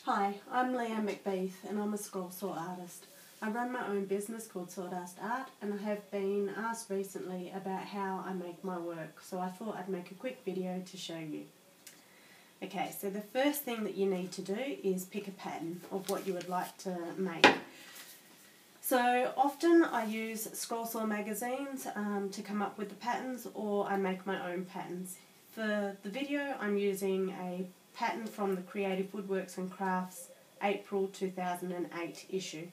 Hi, I'm Leanne McBeath and I'm a scroll saw artist. I run my own business called Sawdust Art and I have been asked recently about how I make my work, so I thought I'd make a quick video to show you. Okay, so the first thing that you need to do is pick a pattern of what you would like to make. So often I use scroll saw magazines to come up with the patterns, or I make my own patterns. For the video I'm using a pattern from the Creative Woodworks and Crafts April 2008 issue.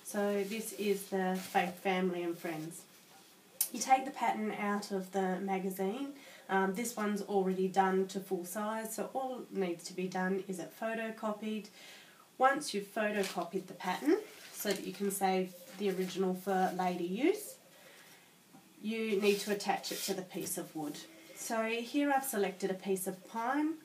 So this is the Faith, Family and Friends. You take the pattern out of the magazine. This one's already done to full size, so all that needs to be done is it photocopied. Once you've photocopied the pattern so that you can save the original for later use, you need to attach it to the piece of wood. So here I've selected a piece of pine.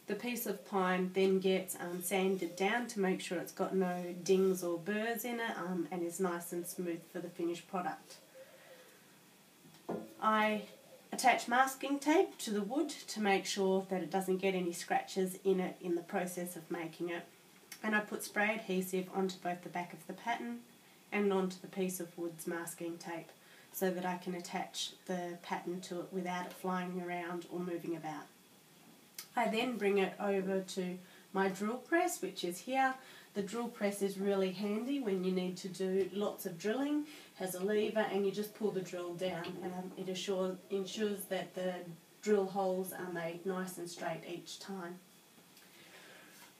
The piece of pine then gets sanded down to make sure it's got no dings or burrs in it and is nice and smooth for the finished product. I attach masking tape to the wood to make sure that it doesn't get any scratches in it in the process of making it. And I put spray adhesive onto both the back of the pattern and onto the piece of wood's masking tape so that I can attach the pattern to it without it flying around or moving about. I then bring it over to my drill press, which is here. The drill press is really handy when you need to do lots of drilling. It has a lever and you just pull the drill down and it ensures that the drill holes are made nice and straight each time.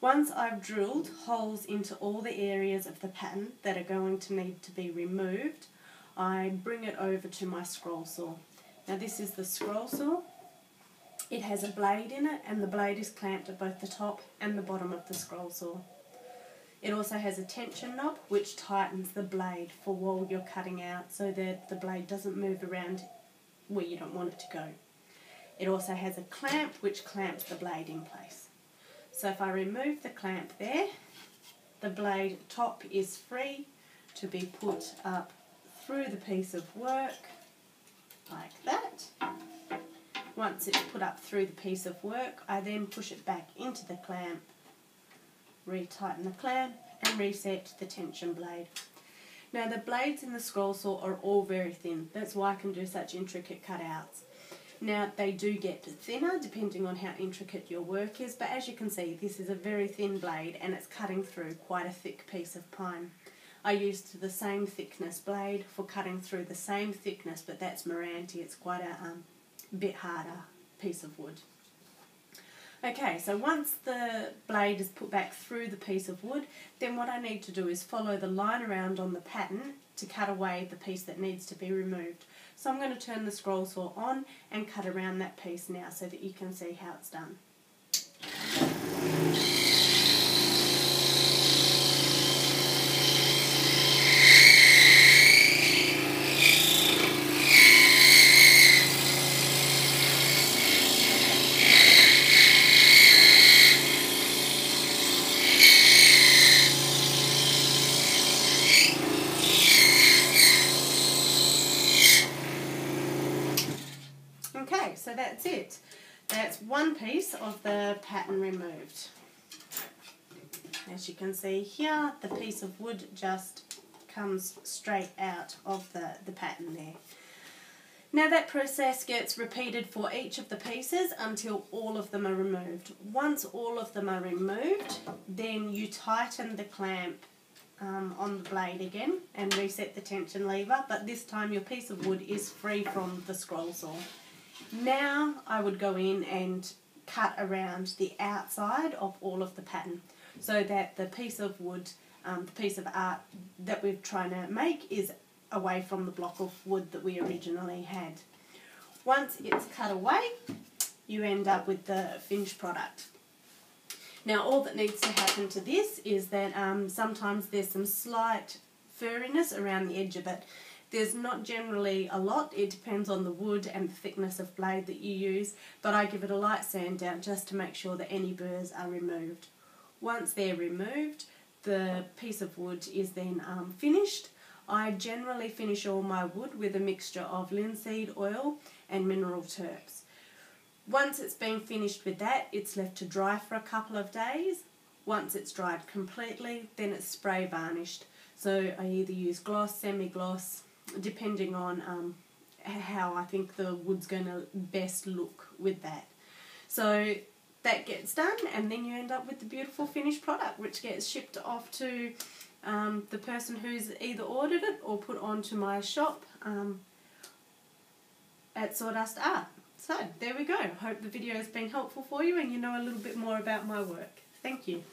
Once I've drilled holes into all the areas of the pattern that are going to need to be removed, I bring it over to my scroll saw. Now this is the scroll saw. It has a blade in it and the blade is clamped at both the top and the bottom of the scroll saw. It also has a tension knob which tightens the blade for while you're cutting out so that the blade doesn't move around where you don't want it to go. It also has a clamp which clamps the blade in place. So if I remove the clamp there, the blade top is free to be put up through the piece of work like that. Once it's put up through the piece of work, I then push it back into the clamp, retighten the clamp and reset the tension blade. Now the blades in the scroll saw are all very thin, that's why I can do such intricate cutouts. Now they do get thinner depending on how intricate your work is, but as you can see this is a very thin blade and it's cutting through quite a thick piece of pine. I used the same thickness blade for cutting through the same thickness, but that's Meranti, it's quite a bit harder piece of wood. Okay, so once the blade is put back through the piece of wood, then what I need to do is follow the line around on the pattern to cut away the piece that needs to be removed. So I'm going to turn the scroll saw on and cut around that piece now so that you can see how it's done. Okay, so that's it. That's one piece of the pattern removed. As you can see here, the piece of wood just comes straight out of the pattern there. Now that process gets repeated for each of the pieces until all of them are removed. Once all of them are removed, then you tighten the clamp on the blade again and reset the tension lever, but this time your piece of wood is free from the scroll saw. Now I would go in and cut around the outside of all of the pattern so that the piece of wood, the piece of art that we're trying to make is away from the block of wood that we originally had. Once it's cut away, you end up with the finished product. Now all that needs to happen to this is that sometimes there's some slight furriness around the edge of it. There's not generally a lot, it depends on the wood and the thickness of blade that you use, but I give it a light sand down just to make sure that any burrs are removed. Once they're removed, the piece of wood is then finished. I generally finish all my wood with a mixture of linseed oil and mineral terps. Once it's been finished with that, it's left to dry for a couple of days. Once it's dried completely, then it's spray varnished. So I either use gloss, semi-gloss, depending on how I think the wood's going to best look with that. So that gets done, and then you end up with the beautiful finished product, which gets shipped off to the person who's either ordered it or put onto my shop at Sawdust Art. So there we go. Hope the video has been helpful for you and you know a little bit more about my work. Thank you.